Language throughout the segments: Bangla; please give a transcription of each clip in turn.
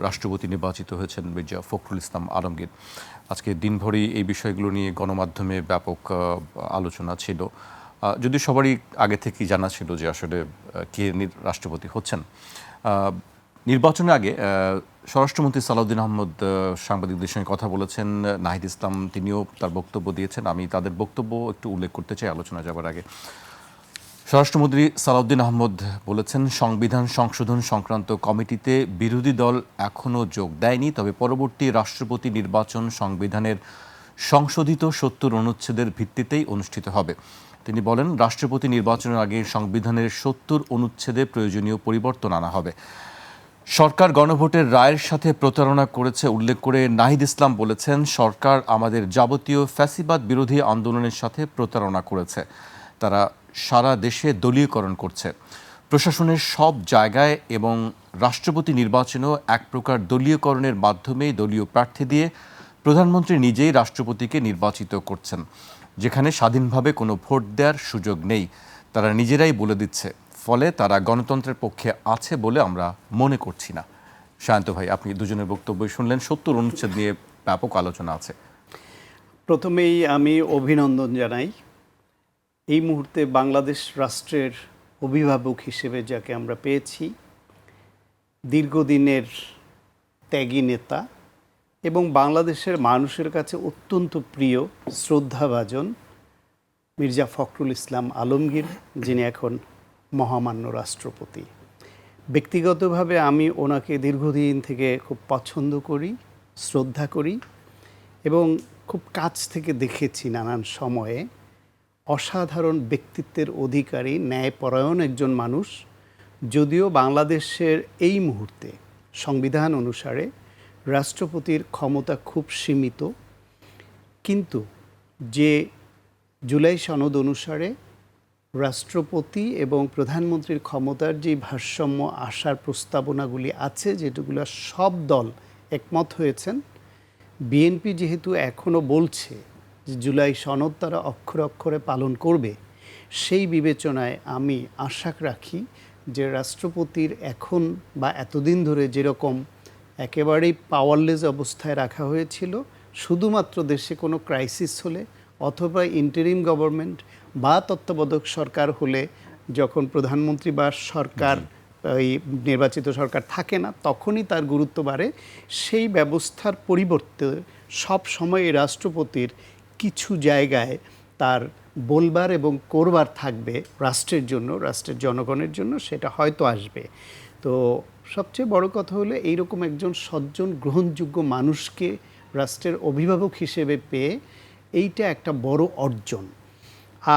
রাষ্ট্রপতি নির্বাচিত হয়েছেন মির্জা ফখরুল ইসলাম আলমগীর। আজকে দিনভরই এই বিষয়গুলো নিয়ে গণমাধ্যমে ব্যাপক আলোচনা ছিল, যদি সবারই আগে থেকেই জানা ছিল যে আসলে কে রাষ্ট্রপতি হচ্ছেন। নির্বাচনের আগে স্বরাষ্ট্রমন্ত্রী সালাউদ্দিন আহমদ সাংবাদিকদের সঙ্গে কথা বলেছেন, নাহিদ ইসলাম তিনিও তার বক্তব্য দিয়েছেন। আমি তাদের বক্তব্য একটু উল্লেখ করতে চাই আলোচনা যাবার আগে। স্বরাষ্ট্রমন্ত্রী সালাউদ্দিন আহমদ বলেছেন, সংবিধান সংশোধন সংক্রান্ত কমিটিতে বিরোধী দল এখনও যোগ দেয়নি, তবে পরবর্তী রাষ্ট্রপতি নির্বাচন সংবিধানের সংশোধিত ৭০ অনুচ্ছেদের ভিত্তিতেই অনুষ্ঠিত হবে। তিনি বলেন, রাষ্ট্রপতি নির্বাচনের আগে সংবিধানের ৭০ অনুচ্ছেদে প্রয়োজনীয় পরিবর্তন আনা হবে। সরকার গণভোটের রায়ের সাথে প্রতারণা করেছে উল্লেখ করে নাহিদ ইসলাম বলেছেন, সরকার আমাদের যাবতীয় ফ্যাসিবাদ বিরোধী আন্দোলনের সাথে প্রতারণা করেছে। তারা সারা দেশে দলীয়করণ করছে। প্রশাসনের সব জায়গায় এবং রাষ্ট্রপতি নির্বাচনেও এক প্রকার দলীয়করণের মাধ্যমেই দলীয় প্রার্থী দিয়ে প্রধানমন্ত্রী নিজেই রাষ্ট্রপতিকে নির্বাচিত করছেন, যেখানে স্বাধীনভাবে কোনো ভোট দেওয়ার সুযোগ নেই। তারা নিজেরাই বলে দিচ্ছে, ফলে তারা গণতন্ত্রের পক্ষে আছে বলে আমরা মনে করছি না। সায়ন্ত ভাই, আপনি দুজনের বক্তব্যই শুনলেন। ৭০ অনুচ্ছেদ নিয়ে ব্যাপক আলোচনা আছে। প্রথমেই আমি অভিনন্দন জানাই এই মুহূর্তে বাংলাদেশ রাষ্ট্রের অভিভাবক হিসেবে যাকে আমরা পেয়েছি, দীর্ঘদিনের ত্যাগী নেতা এবং বাংলাদেশের মানুষের কাছে অত্যন্ত প্রিয় শ্রদ্ধাভাজন মির্জা ফখরুল ইসলাম আলমগীর, যিনি এখন মহামান্য রাষ্ট্রপতি। ব্যক্তিগতভাবে আমি ওনাকে দীর্ঘদিন থেকে খুব পছন্দ করি, শ্রদ্ধা করি এবং খুব কাছ থেকে দেখেছি নানান সময়ে। অসাধারণ ব্যক্তিত্বের অধিকারী, ন্যায়পরায়ণ একজন মানুষ। যদিও বাংলাদেশের এই মুহূর্তে সংবিধান অনুসারে রাষ্ট্রপতির ক্ষমতা খুব সীমিত, কিন্তু যে জুলাই সনদ অনুসারে রাষ্ট্রপতি এবং প্রধানমন্ত্রীর ক্ষমতার যে ভারসাম্য আসার প্রস্তাবনাগুলি আছে, যেগুলো সব দল একমত হয়েছেন, বিএনপি যেহেতু এখনও বলছে যে জুলাই সনদ তারা অক্ষরে অক্ষরে পালন করবে, সেই বিবেচনায় আমি আশা রাখি যে রাষ্ট্রপতির এখন বা এতদিন ধরে যেরকম একেবারেই পাওয়ারলেস অবস্থায় রাখা হয়েছিল, শুধুমাত্র দেশে কোনো ক্রাইসিস হলে অথবা ইন্টারিম গভর্নমেন্ট বা তত্ত্বাবধায়ক সরকার হলে, যখন প্রধানমন্ত্রী বা সরকার এই নির্বাচিত সরকার থাকে না, তখনই তার গুরুত্ব বাড়ে। সেই ব্যবস্থার পরিবর্তে সব সময় রাষ্ট্রপতির কিছু জায়গায় তার বলবার এবং করবার থাকবে রাষ্ট্রের জন্য, রাষ্ট্রের জনগণের জন্য, সেটা হয়তো আসবে। তো সবচেয়ে বড় কথা হলো এইরকম একজন সজ্জন গ্রহণযোগ্য মানুষকে রাষ্ট্রের অভিভাবক হিসেবে পেয়ে এইটা একটা বড় অর্জন।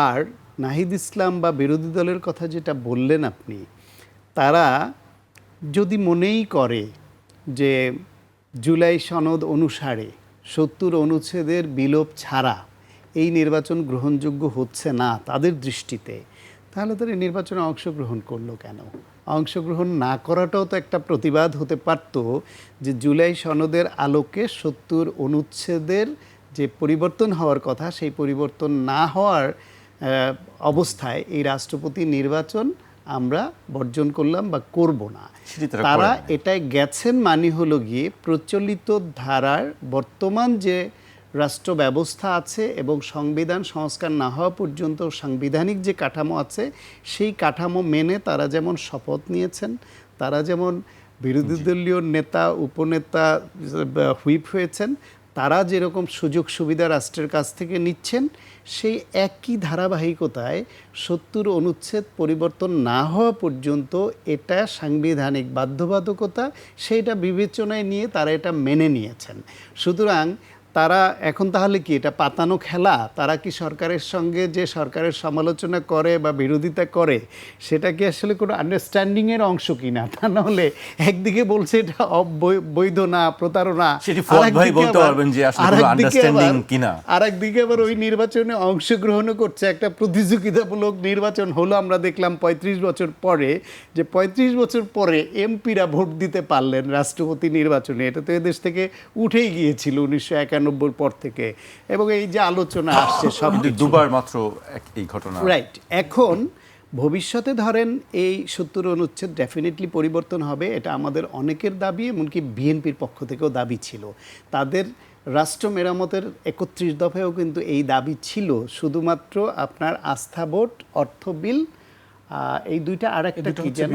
আর নাহিদ ইসলাম বা বিরোধী দলের কথা যেটা বললেন আপনি, তারা যদি মনেই করে যে জুলাই সনদ অনুসারে ৭০ অনুচ্ছেদের বিলোপ ছাড়া এই নির্বাচন গ্রহণযোগ্য হচ্ছে না তাদের দৃষ্টিতে, তাহলে তারা নির্বাচনে অংশগ্রহণ করলো কেন? অংশগ্রহণ না করাটাও তো একটা প্রতিবাদ হতে পারত, যে জুলাই সনদের আলোকে ৭০ অনুচ্ছেদের যে পরিবর্তন হওয়ার কথা, সেই পরিবর্তন না হওয়ার অবস্থায় এই রাষ্ট্রপতি নির্বাচন আমরা বর্জন করলাম বা করব না। তারা এটাই গেছেন মানে হলো গিয়ে প্রচলিত ধারার বর্তমান যে রাষ্ট্র ব্যবস্থা আছে এবং সংবিধান সংস্কার না হওয়া পর্যন্ত সাংবিধানিক যে কাঠামো আছে, সেই কাঠামো মেনে তারা যেমন শপথ নিয়েছেন, তারা যেমন বিরোধী দলীয় নেতা উপনেতা হুইপ হয়েছেন, তারা যেরকম সুযোগ সুবিধা রাষ্ট্রের কাছ থেকে নিচ্ছেন, সেই একই ধারাবাহিকতায় ৭০ অনুচ্ছেদ পরিবর্তন না হওয়া পর্যন্ত এটা সাংবিধানিক বাধ্যবাধকতা, সেইটা বিবেচনায় নিয়ে তারা এটা মেনে নিয়েছেন। সুতরাং তারা এখন তাহলে কি এটা পাতানো খেলা? তারা কি সরকারের সঙ্গে যে সরকারের সমালোচনা করে বা বিরোধিতা করে, সেটা কি আসলে কোনো আন্ডারস্ট্যান্ডিংয়ের অংশ কিনা? তা নাহলে একদিকে বলছে এটা বৈধ না, প্রতারণা, আর একদিকে আবার ওই নির্বাচনে অংশগ্রহণও করছে। একটা প্রতিযোগিতামূলক নির্বাচন হলো, আমরা দেখলাম ৩৫ বছর পরে, যে ৩৫ বছর পরে এমপিরা ভোট দিতে পারলেন রাষ্ট্রপতি নির্বাচনে। এটা তো এদেশ থেকে উঠেই গিয়েছিল ১৯৯১ পর থেকে, এবং এই যে আলোচনা আসছে সব দুবার মাত্র এই ঘটনা, রাইট। এখন ভবিষ্যতে ধরেন এই ৭০ অনুচ্ছেদ ডেফিনেটলি পরিবর্তন হবে, এটা আমাদের অনেকের দাবি, এমনকি বিএনপির পক্ষ থেকেও দাবি ছিল। তাদের রাষ্ট্র মেরামতের ৩১ দফায়ও কিন্তু এই দাবি ছিল, শুধুমাত্র আপনার আস্থা ভোট, অর্থ বিল, এই দুইটা আর একটা কি যেন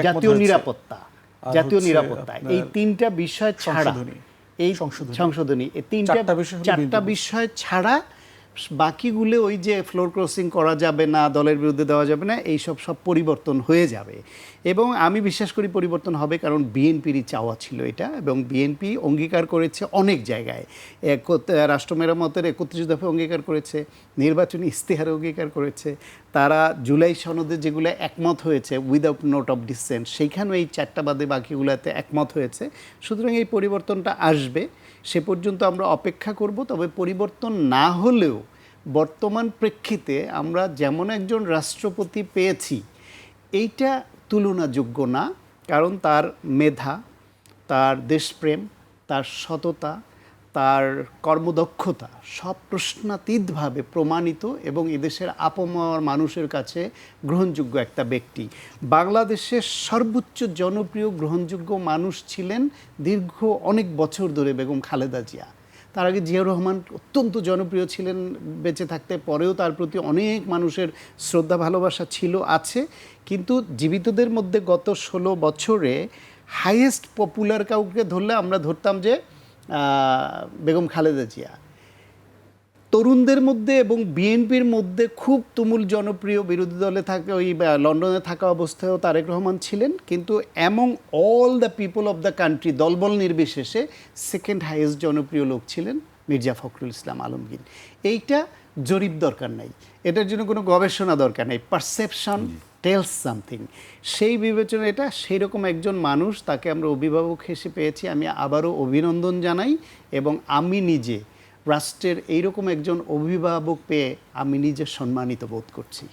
জাতীয় নিরাপত্তা, জাতীয় নিরাপত্তা, এই তিনটা বিষয় ছাড়া, এই সংশোধনী, এই চারটা বিষয় ছাড়া বাকিগুলো ওই যে ফ্লোর ক্রসিং করা যাবে না, দলের বিরুদ্ধে দেওয়া যাবে না, এই সব পরিবর্তন হয়ে যাবে। এবং আমি বিশ্বাস করি পরিবর্তন হবে, কারণ বিএনপিরই চাওয়া ছিল এটা, এবং বিএনপি অঙ্গীকার করেছে অনেক জায়গায়, রাষ্ট্র মেরামতের ৩১ দফায় অঙ্গীকার করেছে, নির্বাচনী ইশতেহারে অঙ্গীকার করেছে, তারা জুলাই সনদে যেগুলো একমত হয়েছে উইদাউট নোট অফ ডিসেন্ট, সেইখানেও এই চারটা বাদে বাকিগুলোতে একমত হয়েছে। সুতরাং এই পরিবর্তনটা আসবে, সে পর্যন্ত আমরা অপেক্ষা করব। তবে পরিবর্তন না হলেও বর্তমান প্রেক্ষিতে আমরা যেমন একজন রাষ্ট্রপতি পেয়েছি, এইটা তুলনাযোগ্য না, কারণ তার মেধা, তার দেশপ্রেম, তার সততা, তার কর্মদক্ষতা সব প্রশ্নাতীতভাবে প্রমাণিত এবং এদেশের আপামর মানুষের কাছে গ্রহণযোগ্য একটা ব্যক্তি। বাংলাদেশের সর্বোচ্চ জনপ্রিয় গ্রহণযোগ্য মানুষ ছিলেন দীর্ঘ অনেক বছর ধরে বেগম খালেদা জিয়া। তার আগে জিয়াউর রহমান অত্যন্ত জনপ্রিয় ছিলেন বেঁচে থাকতে, পরেও তার প্রতি অনেক মানুষের শ্রদ্ধা ভালোবাসা ছিল, আছে। কিন্তু জীবিতদের মধ্যে গত ১৬ বছরে হাইয়েস্ট পপুলার কাউকে ধরলে আমরা ধরতাম যে বেগম খালেদা জিয়া। তরুণদের মধ্যে এবং বিএনপির মধ্যে খুব তুমুল জনপ্রিয়, বিরোধী দলে থাকে, ওই লন্ডনে থাকা অবস্থায়ও তারেক রহমান ছিলেন। কিন্তু among all the people of the country, দলবল নির্বিশেষে সেকেন্ড হাইয়েস্ট জনপ্রিয় লোক ছিলেন মির্জা ফখরুল ইসলাম আলমগীর। এইটা জরিপ দরকার নাই, এটার জন্য কোনো গবেষণা দরকার নেই, পারসেপশন টেলস সামথিং। সেই বিবেচনা এটা সেই রকম একজন মানুষ, তাকে আমরা অভিভাবক হিসেবে পেয়েছি। আমি আবারও অভিনন্দন জানাই, এবং আমি নিজে রাষ্ট্রের এইরকম একজন অভিভাবক পেয়ে আমি নিজে সম্মানিত বোধ করছি।